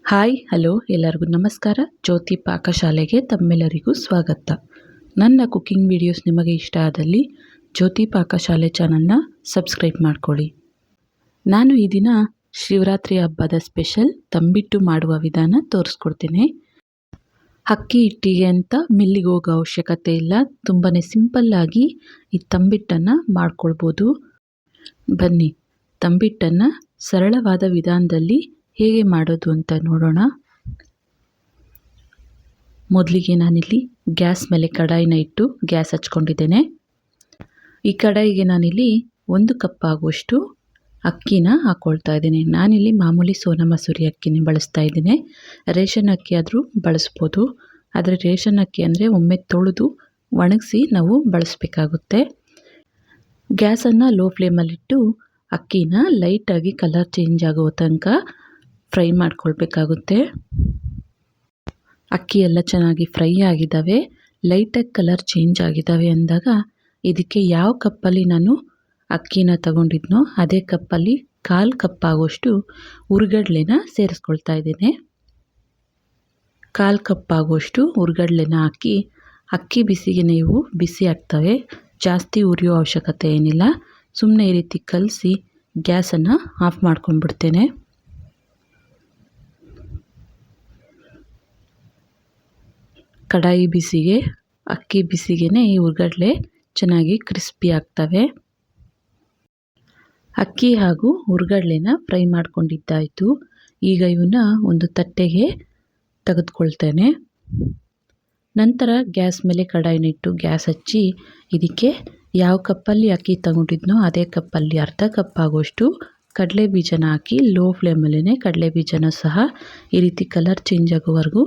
Hi hello ಎಲ್ಲರಿಗೂ ನಮಸ್ಕಾರ. ಜ್ಯೋತಿ ಪಾಕಶಾಲೆಗೆ ತಮ್ಮೆಲ್ಲರಿಗೂ ಸ್ವಾಗತ. ನನ್ನ ಕುಕ್ಕಿಂಗ್ ವಿಡಿಯೋಸ್ ನಿಮಗೆ ಇಷ್ಟ ಆದಲ್ಲಿ ಜ್ಯೋತಿ ಪಾಕಶಾಲೆ ಚಾನಲ್ನ ಸಬ್ಸ್ಕ್ರೈಬ್ ಮಾಡ್ಕೊಳ್ಳಿ. ನಾನು ಈ ದಿನ ಶಿವರಾತ್ರಿ ಹಬ್ಬದ ಸ್ಪೆಷಲ್ ತಂಬಿಟ್ಟು ಮಾಡುವ ವಿಧಾನ ತೋರಿಸ್ಕೊಡ್ತೇನೆ. ಅಕ್ಕಿ ಹಿಟ್ಟಿಗೆ ಅಂತ ಮಿಲ್ಲಿಗೆ ಹೋಗೋ ಅವಶ್ಯಕತೆ ಇಲ್ಲ. ತುಂಬಾ ಸಿಂಪಲ್ಲಾಗಿ ಈ ತಂಬಿಟ್ಟನ್ನು ಮಾಡ್ಕೊಳ್ಬೋದು. ಬನ್ನಿ ತಂಬಿಟ್ಟನ್ನು ಸರಳವಾದ ವಿಧಾನದಲ್ಲಿ ಹೇಗೆ ಮಾಡೋದು ಅಂತ ನೋಡೋಣ. ಮೊದಲಿಗೆ ನಾನಿಲ್ಲಿ ಗ್ಯಾಸ್ ಮೇಲೆ ಕಡಾಯಿನ ಇಟ್ಟು ಗ್ಯಾಸ್ ಹಚ್ಕೊಂಡಿದ್ದೇನೆ. ಈ ಕಡಾಯಿಗೆ ನಾನಿಲ್ಲಿ 1 ಕಪ್ ಆಗುವಷ್ಟು ಅಕ್ಕಿನ ಹಾಕ್ಕೊಳ್ತಾ ಇದ್ದೀನಿ. ನಾನಿಲ್ಲಿ ಮಾಮೂಲಿ ಸೋನಾ ಮಸೂರಿ ಅಕ್ಕಿನೇ ಬಳಸ್ತಾ ಇದ್ದೀನಿ. ರೇಷನ್ ಅಕ್ಕಿ ಆದರೂ ಬಳಸ್ಬೋದು. ಆದರೆ ರೇಷನ್ ಅಕ್ಕಿ ಅಂದರೆ ಒಮ್ಮೆ ತೊಳೆದು ಒಣಗಿಸಿ ನಾವು ಬಳಸಬೇಕಾಗುತ್ತೆ. ಗ್ಯಾಸನ್ನು ಲೋ ಫ್ಲೇಮಲ್ಲಿಟ್ಟು ಅಕ್ಕಿನ ಲೈಟಾಗಿ ಕಲರ್ ಚೇಂಜ್ ಆಗೋ ತನಕ ಫ್ರೈ ಮಾಡ್ಕೊಳ್ಬೇಕಾಗುತ್ತೆ. ಅಕ್ಕಿ ಎಲ್ಲ ಚೆನ್ನಾಗಿ ಫ್ರೈ ಆಗಿದ್ದಾವೆ, ಲೈಟಾಗಿ ಕಲರ್ ಚೇಂಜ್ ಆಗಿದ್ದಾವೆ ಅಂದಾಗ ಇದಕ್ಕೆ ಯಾವ ಕಪ್ಪಲ್ಲಿ ನಾನು ಅಕ್ಕಿನ ತಗೊಂಡಿದ್ನೋ ಅದೇ ಕಪ್ಪಲ್ಲಿ 1/4 ಕಪ್ ಆಗುವಷ್ಟು ಹುರ್ಗಡ್ಲೆನ ಸೇರಿಸ್ಕೊಳ್ತಾ ಇದ್ದೇನೆ. 1/4 ಕಪ್ ಆಗುವಷ್ಟು ಹುರ್ಗಡ್ಲೆನ ಹಾಕಿ ಅಕ್ಕಿ ಬಿಸಿಗೆ ನೀವು ಬಿಸಿ ಆಗ್ತವೆ, ಜಾಸ್ತಿ ಉರಿಯೋ ಅವಶ್ಯಕತೆ ಏನಿಲ್ಲ. ಸುಮ್ಮನೆ ಈ ರೀತಿ ಕಲಸಿ ಗ್ಯಾಸನ್ನು ಆಫ್ ಮಾಡ್ಕೊಂಡ್ಬಿಡ್ತೇನೆ. ಕಡಾಯಿ ಬಿಸಿಗೆ ಅಕ್ಕಿ ಬಿಸಿಗೆ ಈ ಹುರ್ಗಡ್ಲೆ ಚೆನ್ನಾಗಿ ಕ್ರಿಸ್ಪಿ ಆಗ್ತವೆ. ಅಕ್ಕಿ ಹಾಗೂ ಹುರ್ಗಡ್ಲೆನ ಫ್ರೈ ಮಾಡ್ಕೊಂಡಿದ್ದಾಯಿತು. ಈಗ ಇವನ್ನ ಒಂದು ತಟ್ಟೆಗೆ ತೆಗೆದುಕೊಳ್ತೇನೆ. ನಂತರ ಗ್ಯಾಸ್ ಮೇಲೆ ಕಡಾಯಿನ ಇಟ್ಟು ಗ್ಯಾಸ್ ಹಚ್ಚಿ ಇದಕ್ಕೆ ಯಾವ ಕಪ್ಪಲ್ಲಿ ಅಕ್ಕಿ ತಗೊಂಡಿದ್ನೋ ಅದೇ ಕಪ್ಪಲ್ಲಿ 1/2 ಕಪ್ ಆಗುವಷ್ಟು ಕಡಲೆ ಬೀಜನ ಹಾಕಿ ಲೋ ಫ್ಲೇಮಲ್ಲೇ ಕಡಲೆ ಬೀಜನ ಸಹ ಈ ರೀತಿ ಕಲರ್ ಚೇಂಜ್ ಆಗೋವರೆಗೂ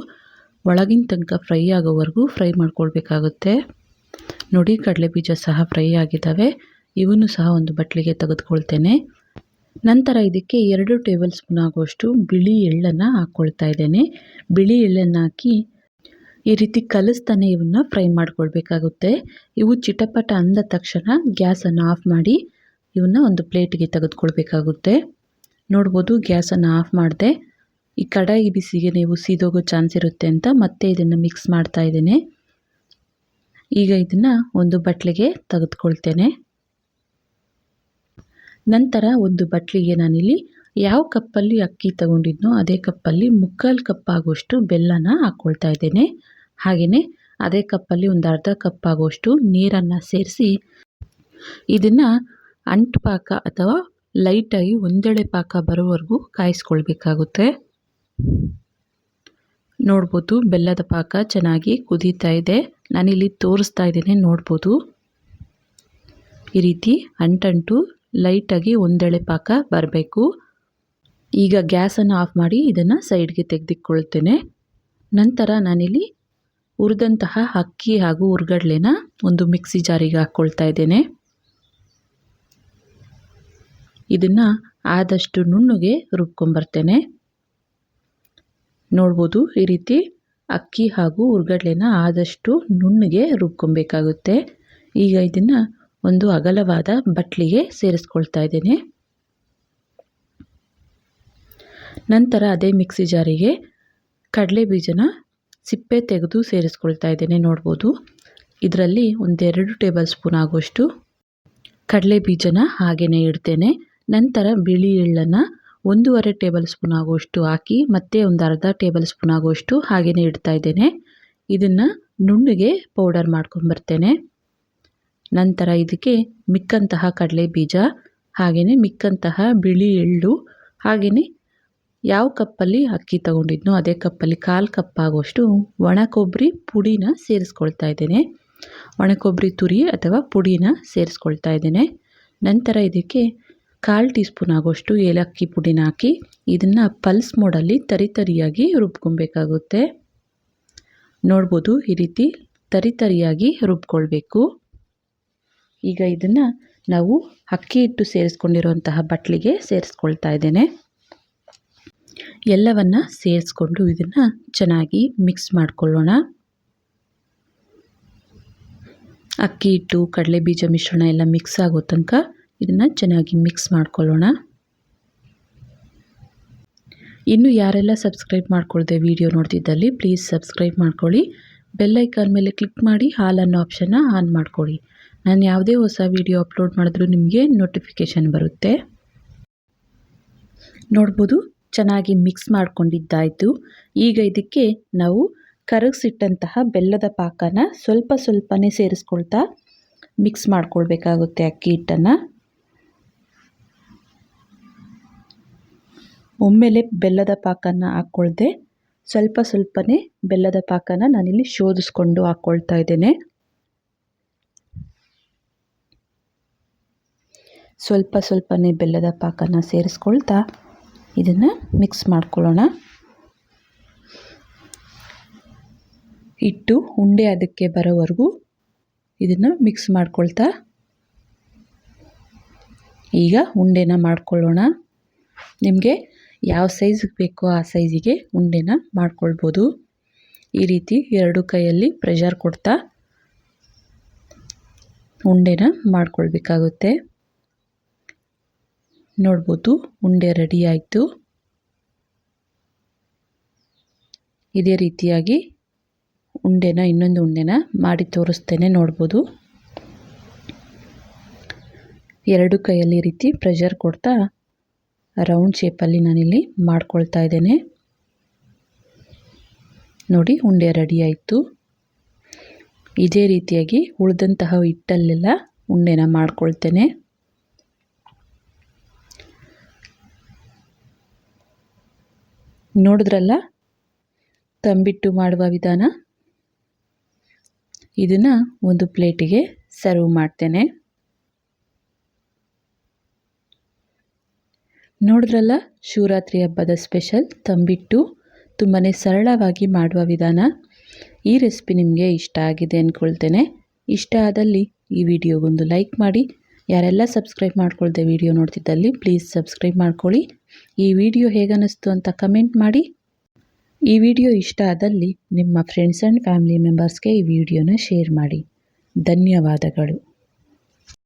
ಒಳಗಿನ ತನಕ ಫ್ರೈ ಆಗೋವರೆಗೂ ಫ್ರೈ ಮಾಡ್ಕೊಳ್ಬೇಕಾಗುತ್ತೆ. ನೋಡಿ ಕಡಲೆ ಬೀಜ ಸಹ ಫ್ರೈ ಆಗಿದ್ದಾವೆ. ಇವನು ಸಹ ಒಂದು ಬಟ್ಲಿಗೆ ತೆಗೆದುಕೊಳ್ತೇನೆ. ನಂತರ ಇದಕ್ಕೆ 2 ಟೇಬಲ್ ಸ್ಪೂನ್ ಆಗುವಷ್ಟು ಬಿಳಿ ಎಳ್ಳನ್ನು ಹಾಕ್ಕೊಳ್ತಾ ಇದ್ದೇನೆ. ಬಿಳಿ ಎಳ್ಳನ್ನು ಹಾಕಿ ಈ ರೀತಿ ಕಲಿಸ್ತಾನೆ ಇವನ್ನ ಫ್ರೈ ಮಾಡ್ಕೊಳ್ಬೇಕಾಗುತ್ತೆ. ಇವು ಚಿಟಪಟ ಅಂದ ತಕ್ಷಣ ಗ್ಯಾಸನ್ನು ಆಫ್ ಮಾಡಿ ಇವನ್ನ ಒಂದು ಪ್ಲೇಟಿಗೆ ತೆಗೆದುಕೊಳ್ಬೇಕಾಗುತ್ತೆ. ನೋಡ್ಬೋದು ಗ್ಯಾಸನ್ನು ಆಫ್ ಮಾಡಿದೆ. ಈ ಕಡಾಯಿ ಬಿಸಿಗೆ ನೀವು ಸೀದೋಗೋ ಚಾನ್ಸ್ ಇರುತ್ತೆ ಅಂತ ಮತ್ತೆ ಇದನ್ನು ಮಿಕ್ಸ್ ಮಾಡ್ತಾ ಇದ್ದೇನೆ. ಈಗ ಇದನ್ನು ಒಂದು ಬಟ್ಲಿಗೆ ತೆಗೆದುಕೊಳ್ತೇನೆ. ನಂತರ ಒಂದು ಬಟ್ಲಿಗೆ ನಾನಿಲ್ಲಿ ಯಾವ ಕಪ್ಪಲ್ಲಿ ಅಕ್ಕಿ ತಗೊಂಡಿದ್ನೋ ಅದೇ ಕಪ್ಪಲ್ಲಿ 3/4 ಕಪ್ ಆಗುವಷ್ಟು ಬೆಲ್ಲನ ಹಾಕ್ಕೊಳ್ತಾ ಇದ್ದೇನೆ. ಹಾಗೆಯೇ ಅದೇ ಕಪ್ಪಲ್ಲಿ ಒಂದು 1/2 ಕಪ್ ಆಗುವಷ್ಟು ನೀರನ್ನು ಸೇರಿಸಿ ಇದನ್ನು ಅಂಟು ಪಾಕ ಅಥವಾ ಲೈಟಾಗಿ ಒಂದೆಳೆ ಪಾಕ ಬರೋವರೆಗೂ ಕಾಯಿಸ್ಕೊಳ್ಬೇಕಾಗುತ್ತೆ. ನೋಡ್ಬೋದು ಬೆಲ್ಲದ ಪಾಕ ಚೆನ್ನಾಗಿ ಕುದೀತಾ ಇದೆ. ನಾನಿಲ್ಲಿ ತೋರಿಸ್ತಾ ಇದ್ದೇನೆ, ನೋಡ್ಬೋದು ಈ ರೀತಿ ಅಂಟಂಟು ಲೈಟಾಗಿ ಒಂದೆಳೆ ಪಾಕ ಬರಬೇಕು. ಈಗ ಗ್ಯಾಸನ್ನು ಆಫ್ ಮಾಡಿ ಇದನ್ನು ಸೈಡ್ಗೆ ತೆಗೆದುಕೊಳ್ತೇನೆ. ನಂತರ ನಾನಿಲ್ಲಿ ಹುರಿದಂತಹ ಅಕ್ಕಿ ಹಾಗೂ ಹುರ್ಗಡ್ಲೆನ ಒಂದು ಮಿಕ್ಸಿ ಜಾರಿಗೆ ಹಾಕ್ಕೊಳ್ತಾ ಇದ್ದೇನೆ. ಇದನ್ನು ಆದಷ್ಟು ನುಣ್ಣಗೆ ರುಬ್ಕೊಂಬರ್ತೇನೆ. ನೋಡ್ಬೋದು ಈ ರೀತಿ ಅಕ್ಕಿ ಹಾಗೂ ಹುರ್ಗಡ್ಲೆನ ಆದಷ್ಟು ನುಣ್ಣಗೆ ರುಬ್ಕೊಬೇಕಾಗುತ್ತೆ. ಈಗ ಇದನ್ನು ಒಂದು ಅಗಲವಾದ ಬಟ್ಲಿಗೆ ಸೇರಿಸ್ಕೊಳ್ತಾ ಇದ್ದೇನೆ. ನಂತರ ಅದೇ ಮಿಕ್ಸಿ ಜಾರಿಗೆ ಕಡಲೆ ಬೀಜನ ಸಿಪ್ಪೆ ತೆಗೆದು ಸೇರಿಸ್ಕೊಳ್ತಾ ಇದ್ದೇನೆ. ನೋಡ್ಬೋದು ಇದರಲ್ಲಿ 1-2 ಟೇಬಲ್ ಸ್ಪೂನ್ ಆಗುವಷ್ಟು ಕಡಲೆ ಬೀಜನ ಹಾಗೆಯೇ ಇಡ್ತೇನೆ. ನಂತರ ಬಿಳಿ ಎಳ್ಳನ್ನು 1.5 ಟೇಬಲ್ ಸ್ಪೂನ್ ಆಗುವಷ್ಟು ಹಾಕಿ ಮತ್ತೆ ಒಂದು 1/2 ಟೇಬಲ್ ಸ್ಪೂನ್ ಆಗುವಷ್ಟು ಹಾಗೆಯೇ ಇಡ್ತಾ ಇದ್ದೇನೆ. ಇದನ್ನು ನುಣ್ಣಗೆ ಪೌಡರ್ ಮಾಡ್ಕೊಂಬರ್ತೇನೆ. ನಂತರ ಇದಕ್ಕೆ ಮಿಕ್ಕಂತಹ ಕಡಲೆ ಬೀಜ ಹಾಗೆಯೇ ಮಿಕ್ಕಂತಹ ಬಿಳಿ ಎಳ್ಳು ಹಾಗೆಯೇ ಯಾವ ಕಪ್ಪಲ್ಲಿ ಅಕ್ಕಿ ತಗೊಂಡಿದ್ನೋ ಅದೇ ಕಪ್ಪಲ್ಲಿ 1/4 ಕಪ್ ಆಗುವಷ್ಟು ಒಣ ಕೊಬ್ಬರಿ ಪುಡಿನ ಸೇರಿಸ್ಕೊಳ್ತಾ ಇದ್ದೇನೆ. ಒಣ ಕೊಬ್ಬರಿ ತುರಿ ಅಥವಾ ಪುಡಿನ ಸೇರಿಸ್ಕೊಳ್ತಾ ಇದ್ದೇನೆ. ನಂತರ ಇದಕ್ಕೆ 1/4 ಟೀ ಸ್ಪೂನ್ ಆಗುವಷ್ಟು ಏಲಕ್ಕಿ ಪುಡಿನ ಹಾಕಿ ಇದನ್ನು ಪಲ್ಸ್ ಮೋಡಲ್ಲಿ ತರಿಯಾಗಿ ರುಬ್ಕೊಬೇಕಾಗುತ್ತೆ. ನೋಡ್ಬೋದು ಈ ರೀತಿ ತರಿಯಾಗಿ ರುಬ್ಕೊಳ್ಬೇಕು. ಈಗ ಇದನ್ನು ನಾವು ಅಕ್ಕಿ ಹಿಟ್ಟು ಸೇರಿಸ್ಕೊಂಡಿರುವಂತಹ ಬಟ್ಲಿಗೆ ಸೇರಿಸ್ಕೊಳ್ತಾ ಇದ್ದೇನೆ. ಎಲ್ಲವನ್ನ ಸೇರಿಸ್ಕೊಂಡು ಇದನ್ನು ಚೆನ್ನಾಗಿ ಮಿಕ್ಸ್ ಮಾಡ್ಕೊಳ್ಳೋಣ. ಅಕ್ಕಿ ಹಿಟ್ಟು ಕಡಲೆ ಬೀಜ ಮಿಶ್ರಣ ಎಲ್ಲ ಮಿಕ್ಸ್ ಆಗೋ ತನಕ ಇದನ್ನು ಚೆನ್ನಾಗಿ ಮಿಕ್ಸ್ ಮಾಡ್ಕೊಳ್ಳೋಣ. ಇನ್ನು ಯಾರೆಲ್ಲ ಸಬ್ಸ್ಕ್ರೈಬ್ ಮಾಡ್ಕೊಳ್ದೆ ವಿಡಿಯೋ ನೋಡ್ತಿದ್ದಲ್ಲಿ ಪ್ಲೀಸ್ ಸಬ್ಸ್ಕ್ರೈಬ್ ಮಾಡ್ಕೊಳ್ಳಿ. ಬೆಲ್ ಐಕಾನ್ ಮೇಲೆ ಕ್ಲಿಕ್ ಮಾಡಿ ಆಲ್ ಅನ್ನೋ ಆಪ್ಷನ್ನ ಆನ್ ಮಾಡ್ಕೊಳ್ಳಿ. ನಾನು ಯಾವುದೇ ಹೊಸ ವಿಡಿಯೋ ಅಪ್ಲೋಡ್ ಮಾಡಿದ್ರೂ ನಿಮಗೆ ನೋಟಿಫಿಕೇಷನ್ ಬರುತ್ತೆ. ನೋಡ್ಬೋದು, ಚೆನ್ನಾಗಿ ಮಿಕ್ಸ್ ಮಾಡ್ಕೊಂಡಿದ್ದಾಯಿತು. ಈಗ ಇದಕ್ಕೆ ನಾವು ಕರಗಿಸಿಟ್ಟಂತಹ ಬೆಲ್ಲದ ಪಾಕನ ಸ್ವಲ್ಪ ಸ್ವಲ್ಪನೇ ಸೇರಿಸ್ಕೊಳ್ತಾ ಮಿಕ್ಸ್ ಮಾಡ್ಕೊಳ್ಬೇಕಾಗುತ್ತೆ. ಅಕ್ಕಿ ಹಿಟ್ಟನ್ನು ಒಮ್ಮೆಲೆ ಬೆಲ್ಲದ ಪಾಕನ ಹಾಕ್ಕೊಳ್ದೆ ಸ್ವಲ್ಪ ಸ್ವಲ್ಪನೇ ಬೆಲ್ಲದ ಪಾಕನ ನಾನಿಲ್ಲಿ ಶೋಧಿಸ್ಕೊಂಡು ಹಾಕ್ಕೊಳ್ತಾ ಇದ್ದೇನೆ. ಸ್ವಲ್ಪ ಸ್ವಲ್ಪನೇ ಬೆಲ್ಲದ ಪಾಕನ ಸೇರಿಸ್ಕೊಳ್ತಾ ಇದನ್ನು ಮಿಕ್ಸ್ ಮಾಡ್ಕೊಳ್ಳೋಣ. ಹಿಟ್ಟು ಉಂಡೆ ಅದಕ್ಕೆ ಬರೋವರೆಗೂ ಇದನ್ನು ಮಿಕ್ಸ್ ಮಾಡ್ಕೊಳ್ತಾ ಈಗ ಉಂಡೆನ ಮಾಡ್ಕೊಳ್ಳೋಣ. ನಿಮಗೆ ಯಾವ ಸೈಜಿಗೆ ಬೇಕೋ ಆ ಸೈಜಿಗೆ ಉಂಡೆನ ಮಾಡ್ಕೊಳ್ಬೋದು. ಈ ರೀತಿ ಎರಡು ಕೈಯಲ್ಲಿ ಪ್ರೆಷರ್ ಕೊಡ್ತಾ ಉಂಡೆನ ಮಾಡ್ಕೊಳ್ಬೇಕಾಗುತ್ತೆ. ನೋಡ್ಬೋದು, ಉಂಡೆ ರೆಡಿ ಆಯಿತು. ಇದೇ ರೀತಿಯಾಗಿ ಇನ್ನೊಂದು ಉಂಡೆನ ಮಾಡಿ ತೋರಿಸ್ತೇನೆ. ನೋಡ್ಬೋದು, ಎರಡು ಕೈಯಲ್ಲಿ ಈ ರೀತಿ ಪ್ರೆಷರ್ ಕೊಡ್ತಾ ರೌಂಡ್ ಶೇಪಲ್ಲಿ ನಾನಿಲ್ಲಿ ಮಾಡ್ಕೊಳ್ತಾ ಇದ್ದೇನೆ. ನೋಡಿ, ಉಂಡೆ ರೆಡಿ ಆಯಿತು. ಇದೇ ರೀತಿಯಾಗಿ ಉಳಿದಂತಹ ಹಿಟ್ಟಲ್ಲೆಲ್ಲ ಉಂಡೆನ ಮಾಡ್ಕೊಳ್ತೇನೆ. ನೋಡಿದ್ರಲ್ಲ ತಂಬಿಟ್ಟು ಮಾಡುವ ವಿಧಾನ. ಇದನ್ನು ಒಂದು ಪ್ಲೇಟಿಗೆ ಸರ್ವ್ ಮಾಡ್ತೇನೆ. ನೋಡಿದ್ರಲ್ಲ, ಶಿವರಾತ್ರಿ ಹಬ್ಬದ ಸ್ಪೆಷಲ್ ತಂಬಿಟ್ಟು ತುಂಬಾ ಸರಳವಾಗಿ ಮಾಡುವ ವಿಧಾನ. ಈ ರೆಸಿಪಿ ನಿಮಗೆ ಇಷ್ಟ ಆಗಿದೆ ಅಂದ್ಕೊಳ್ತೇನೆ. ಇಷ್ಟ ಆದಲ್ಲಿ ಈ ವಿಡಿಯೋಗೊಂದು ಲೈಕ್ ಮಾಡಿ. ಯಾರೆಲ್ಲ ಸಬ್ಸ್ಕ್ರೈಬ್ ಮಾಡ್ಕೊಳ್ದೆ ವಿಡಿಯೋ ನೋಡ್ತಿದ್ದಲ್ಲಿ ಪ್ಲೀಸ್ ಸಬ್ಸ್ಕ್ರೈಬ್ ಮಾಡ್ಕೊಳ್ಳಿ. ಈ ವಿಡಿಯೋ ಹೇಗನ್ನಿಸ್ತು ಅಂತ ಕಮೆಂಟ್ ಮಾಡಿ. ಈ ವಿಡಿಯೋ ಇಷ್ಟ ಆದಲ್ಲಿ ನಿಮ್ಮ ಫ್ರೆಂಡ್ಸ್ ಆ್ಯಂಡ್ ಫ್ಯಾಮಿಲಿ ಮೆಂಬರ್ಸ್ಗೆ ಈ ವಿಡಿಯೋನ ಶೇರ್ ಮಾಡಿ. ಧನ್ಯವಾದಗಳು.